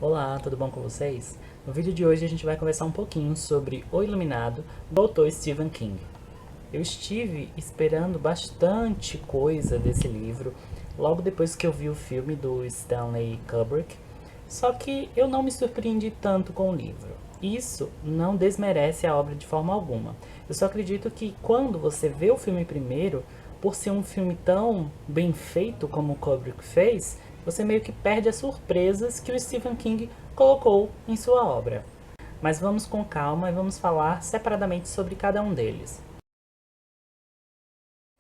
Olá, tudo bom com vocês? No vídeo de hoje a gente vai conversar um pouquinho sobre O Iluminado, do autor Stephen King. Eu estive esperando bastante coisa desse livro logo depois que eu vi o filme do Stanley Kubrick, só que eu não me surpreendi tanto com o livro. Isso não desmerece a obra de forma alguma. Eu só acredito que quando você vê o filme primeiro, por ser um filme tão bem feito como o Kubrick fez, você meio que perde as surpresas que o Stephen King colocou em sua obra. Mas vamos com calma e vamos falar separadamente sobre cada um deles.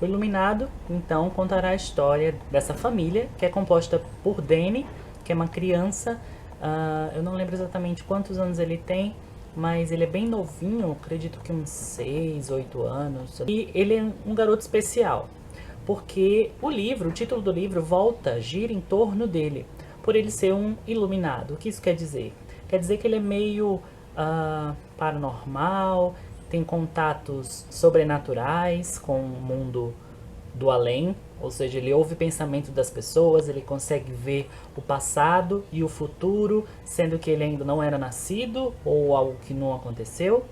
O Iluminado, então, contará a história dessa família, que é composta por Danny, que é uma criança, eu não lembro exatamente quantos anos ele tem, mas ele é bem novinho, acredito que uns 6, 8 anos. E ele é um garoto especial, porque o título do livro gira em torno dele, por ele ser um iluminado. O que isso quer dizer? Quer dizer que ele é meio paranormal, tem contatos sobrenaturais com o mundo do além, ou seja, ele ouve o pensamento das pessoas, ele consegue ver o passado e o futuro, sendo que ele ainda não era nascido ou algo que não aconteceu.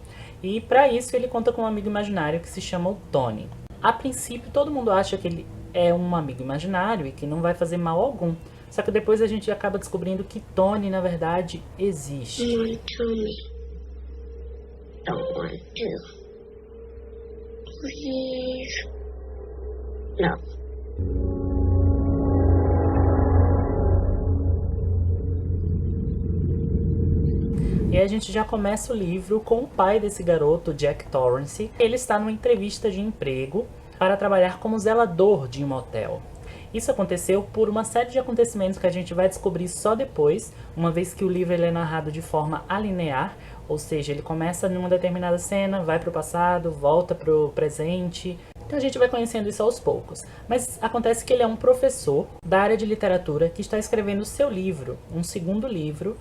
E para isso ele conta com um amigo imaginário que se chama o Tony. A princípio todo mundo acha que ele é um amigo imaginário e que não vai fazer mal algum. Só que depois a gente acaba descobrindo que Tony na verdade existe. Don't want to. Please. No. E aí a gente já começa o livro com o pai desse garoto, Jack Torrance. Ele está numa entrevista de emprego para trabalhar como zelador de um motel. Isso aconteceu por uma série de acontecimentos que a gente vai descobrir só depois, uma vez que o livro ele é narrado de forma alinear, ou seja, ele começa numa determinada cena, vai para o passado, volta para o presente. Então a gente vai conhecendo isso aos poucos. Mas acontece que ele é um professor da área de literatura que está escrevendo o seu livro, um segundo livro,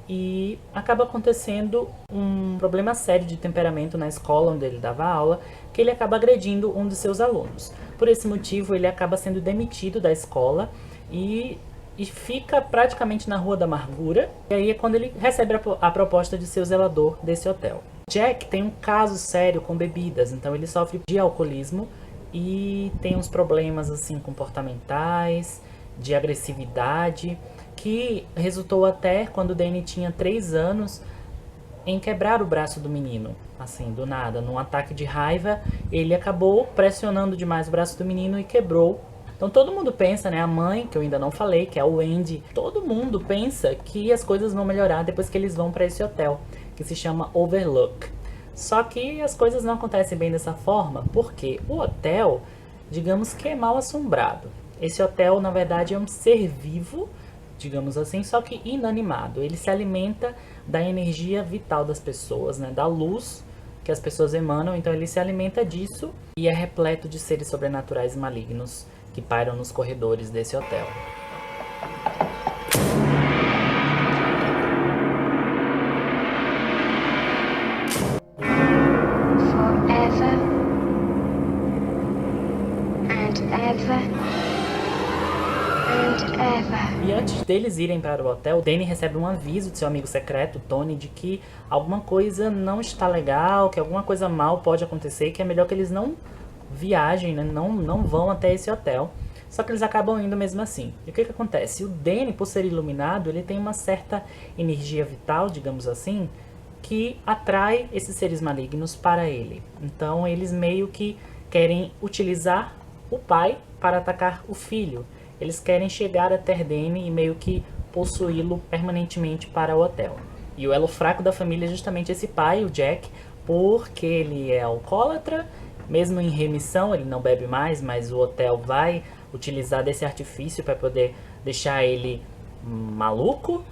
e acaba acontecendo um problema sério de temperamento na escola onde ele dava aula, que ele acaba agredindo um dos seus alunos. Por esse motivo, ele acaba sendo demitido da escola e fica praticamente na Rua da Amargura. E aí é quando ele recebe a proposta de ser o zelador desse hotel. Jack tem um caso sério com bebidas, então ele sofre de alcoolismo e tem uns problemas assim comportamentais, de agressividade, que resultou até, quando o Danny tinha 3 anos, em quebrar o braço do menino, assim, do nada. Num ataque de raiva, ele acabou pressionando demais o braço do menino e quebrou. Então todo mundo pensa, né, a mãe, que eu ainda não falei, que é a Wendy, todo mundo pensa que as coisas vão melhorar depois que eles vão para esse hotel, que se chama Overlook. Só que as coisas não acontecem bem dessa forma, porque o hotel, digamos que é mal assombrado. Esse hotel, na verdade, é um ser vivo, digamos assim, só que inanimado. Ele se alimenta da energia vital das pessoas, né, da luz que as pessoas emanam, então ele se alimenta disso e é repleto de seres sobrenaturais e malignos que pairam nos corredores desse hotel. Forever and ever and ever. E antes deles irem para o hotel, Danny recebe um aviso de seu amigo secreto, Tony, de que alguma coisa não está legal, que alguma coisa mal pode acontecer, que é melhor que eles não viajem, né? não vão até esse hotel. Só que eles acabam indo mesmo assim. E o que acontece? O Danny, por ser iluminado, ele tem uma certa energia vital, digamos assim, que atrai esses seres malignos para ele. Então eles meio que querem utilizar o pai para atacar o filho. Eles querem chegar até Danny e meio que possuí-lo permanentemente para o hotel. E o elo fraco da família é justamente esse pai, o Jack, porque ele é alcoólatra, mesmo em remissão, ele não bebe mais, mas o hotel vai utilizar desse artifício para poder deixar ele maluco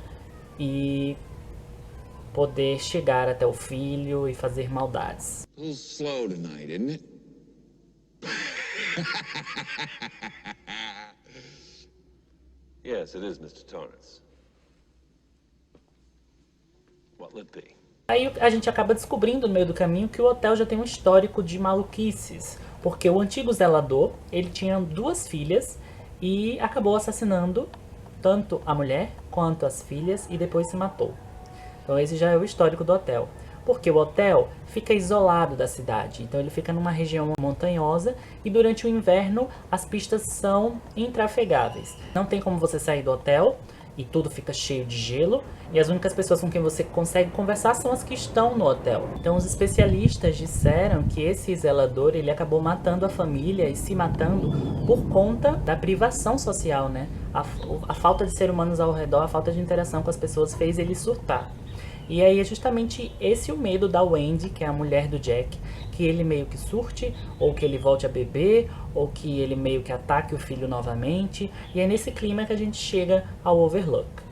e poder chegar até o filho e fazer maldades. A little slow tonight, isn't it? Yes, it is, Mr. Torrance. What'll it be? Aí a gente acaba descobrindo no meio do caminho que o hotel já tem um histórico de maluquices, porque o antigo zelador, ele tinha 2 filhas e acabou assassinando tanto a mulher quanto as filhas e depois se matou. Então esse já é o histórico do hotel. Porque o hotel fica isolado da cidade, então ele fica numa região montanhosa e durante o inverno as pistas são intrafegáveis. Não tem como você sair do hotel e tudo fica cheio de gelo e as únicas pessoas com quem você consegue conversar são as que estão no hotel. Então os especialistas disseram que esse zelador ele acabou matando a família e se matando por conta da privação social, né? A falta de seres humanos ao redor, a falta de interação com as pessoas fez ele surtar. E aí é justamente esse o medo da Wendy, que é a mulher do Jack, que ele meio que surte, ou que ele volte a beber, ou que ele meio que ataque o filho novamente. E é nesse clima que a gente chega ao Overlook.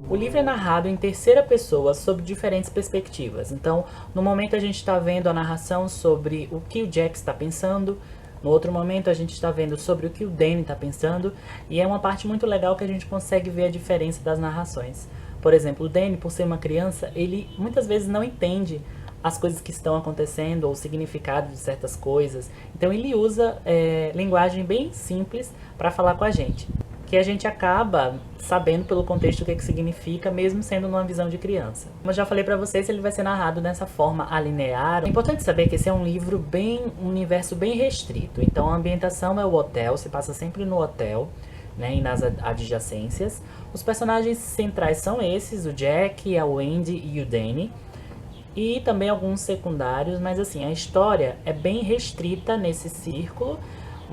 O livro é narrado em terceira pessoa, sob diferentes perspectivas. Então, no momento a gente está vendo a narração sobre o que o Jack está pensando, no outro momento a gente está vendo sobre o que o Danny está pensando, e é uma parte muito legal que a gente consegue ver a diferença das narrações. Por exemplo, o Danny, por ser uma criança, ele muitas vezes não entende as coisas que estão acontecendo ou o significado de certas coisas. Então ele usa linguagem bem simples para falar com a gente, que a gente acaba sabendo pelo contexto o que significa, mesmo sendo numa visão de criança. Como eu já falei pra vocês, ele vai ser narrado dessa forma alinear. É importante saber que esse é um livro um universo bem restrito. Então a ambientação é o hotel, se passa sempre no hotel, né, e nas adjacências. Os personagens centrais são esses, o Jack, a Wendy e o Danny. E também alguns secundários, mas assim, a história é bem restrita nesse círculo,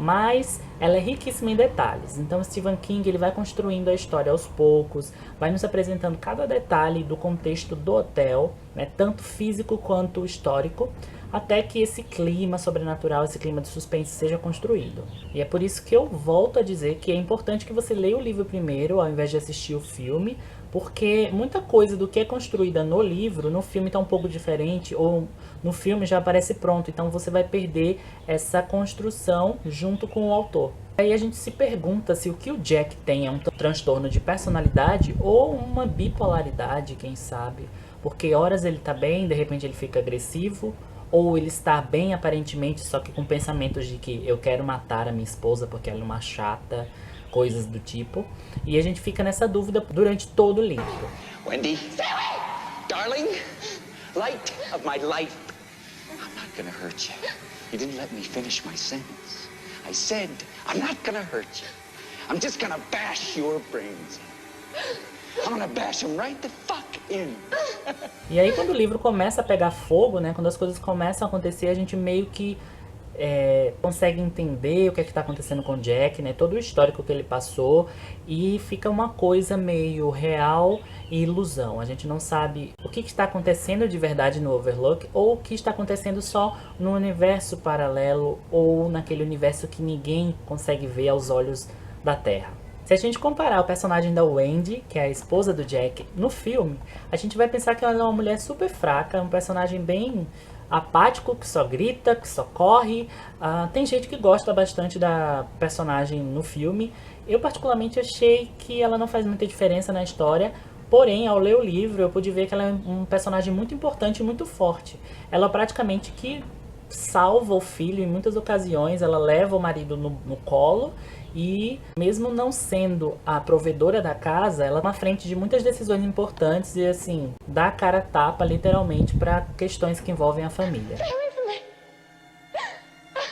mas ela é riquíssima em detalhes. Então Stephen King ele vai construindo a história aos poucos, vai nos apresentando cada detalhe do contexto do hotel, né, tanto físico quanto histórico, até que esse clima sobrenatural, esse clima de suspense seja construído. E é por isso que eu volto a dizer que é importante que você leia o livro primeiro, ao invés de assistir o filme, porque muita coisa do que é construída no livro, no filme está um pouco diferente, ou no filme já aparece pronto, então você vai perder essa construção junto com o autor. Aí a gente se pergunta se o que o Jack tem é um transtorno de personalidade ou uma bipolaridade, quem sabe, porque horas ele tá bem, de repente ele fica agressivo, ou ele está bem aparentemente, só que com pensamentos de que eu quero matar a minha esposa porque ela é uma chata, coisas do tipo. E a gente fica nessa dúvida durante todo o livro. Wendy, darling, light of my life. I'm not gonna hurt you. You didn't let me finish my sentence. I said, I'm not gonna hurt you. I'm just gonna bash your brains in. I'm gonna bash them right the fuck in. E aí quando o livro começa a pegar fogo, né, quando as coisas começam a acontecer, a gente meio que consegue entender o que é que está acontecendo com o Jack, né, todo o histórico que ele passou, e fica uma coisa meio real e ilusão. A gente não sabe o que está acontecendo de verdade no Overlook, ou o que está acontecendo só no universo paralelo, ou naquele universo que ninguém consegue ver aos olhos da Terra. Se a gente comparar o personagem da Wendy, que é a esposa do Jack, no filme, a gente vai pensar que ela é uma mulher super fraca, um personagem bem apático, que só grita, que só corre. Tem gente que gosta bastante da personagem no filme. Eu particularmente achei que ela não faz muita diferença na história, porém ao ler o livro eu pude ver que ela é um personagem muito importante e muito forte. Ela praticamente que salva o filho em muitas ocasiões, ela leva o marido no colo, e mesmo não sendo a provedora da casa, ela tá na frente de muitas decisões importantes e assim, dá a cara a tapa literalmente para questões que envolvem a família.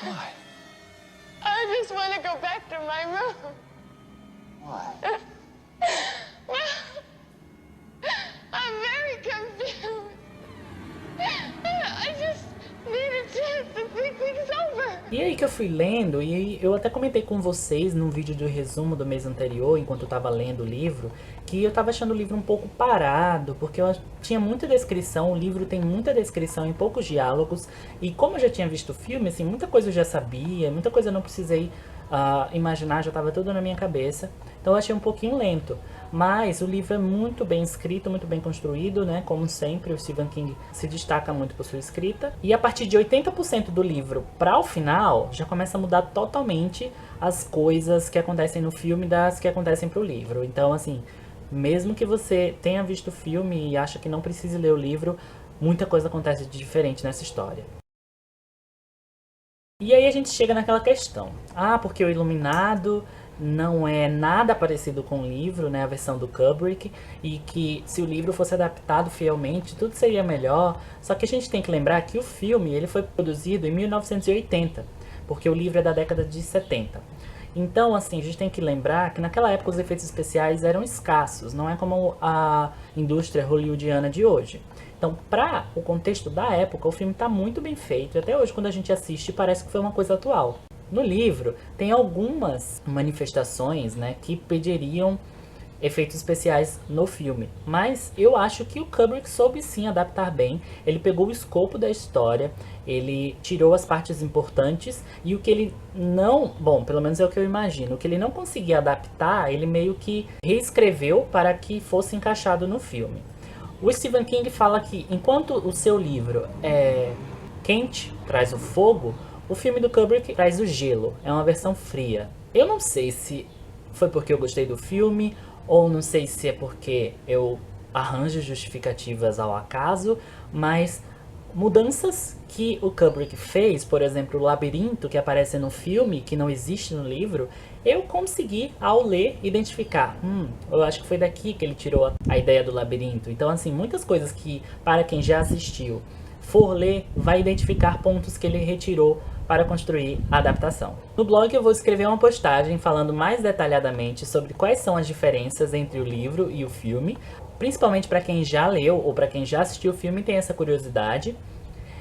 Why? I just want to go back to my room. Why? I'm very confused. I just need a chance to think things over. E aí que eu fui lendo, e eu até comentei com vocês num vídeo de resumo do mês anterior, enquanto eu tava lendo o livro, que eu tava achando o livro um pouco parado, porque eu tinha muita descrição, o livro tem muita descrição e poucos diálogos, e como eu já tinha visto o filme, assim, muita coisa eu já sabia, muita coisa eu não precisei imaginar, já tava tudo na minha cabeça, então eu achei um pouquinho lento. Mas o livro é muito bem escrito, muito bem construído, né? Como sempre, o Stephen King se destaca muito por sua escrita. E a partir de 80% do livro para o final, já começa a mudar totalmente as coisas que acontecem no filme das que acontecem pro livro. Então, assim, mesmo que você tenha visto o filme e acha que não precise ler o livro, muita coisa acontece de diferente nessa história. E aí a gente chega naquela questão. Ah, porque o Iluminado não é nada parecido com o livro, né, a versão do Kubrick, e que se o livro fosse adaptado fielmente, tudo seria melhor. Só que a gente tem que lembrar que o filme ele foi produzido em 1980, porque o livro é da década de 70. Então, assim, a gente tem que lembrar que naquela época os efeitos especiais eram escassos, não é como a indústria hollywoodiana de hoje. Então, para o contexto da época, o filme está muito bem feito, e até hoje quando a gente assiste parece que foi uma coisa atual. No livro, tem algumas manifestações, né, que pediriam efeitos especiais no filme, mas eu acho que o Kubrick soube sim adaptar bem. Ele pegou o escopo da história, ele tirou as partes importantes, e o que ele não, bom, pelo menos é o que eu imagino, o que ele não conseguia adaptar, ele meio que reescreveu para que fosse encaixado no filme. O Stephen King fala que enquanto o seu livro é quente, traz o fogo, o filme do Kubrick traz o gelo, é uma versão fria. Eu não sei se foi porque eu gostei do filme, ou não sei se é porque eu arranjo justificativas ao acaso, mas mudanças que o Kubrick fez, por exemplo, o labirinto que aparece no filme, que não existe no livro, eu consegui, ao ler, identificar. Eu acho que foi daqui que ele tirou a ideia do labirinto. Então, assim, muitas coisas que, para quem já assistiu, for ler, vai identificar pontos que ele retirou para construir a adaptação. No blog eu vou escrever uma postagem falando mais detalhadamente sobre quais são as diferenças entre o livro e o filme, principalmente para quem já leu ou para quem já assistiu o filme e tem essa curiosidade.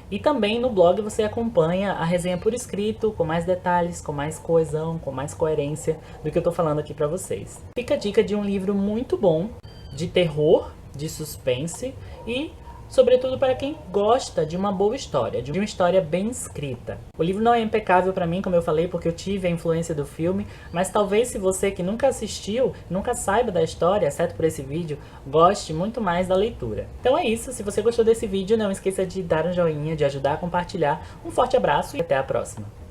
E também no blog você acompanha a resenha por escrito, com mais detalhes, com mais coesão, com mais coerência do que eu tô falando aqui pra vocês. Fica a dica de um livro muito bom, de terror, de suspense e sobretudo para quem gosta de uma boa história, de uma história bem escrita. O livro não é impecável para mim, como eu falei, porque eu tive a influência do filme, mas talvez se você que nunca assistiu, nunca saiba da história, exceto por esse vídeo, goste muito mais da leitura. Então é isso, se você gostou desse vídeo, não esqueça de dar um joinha, de ajudar a compartilhar. Um forte abraço e até a próxima!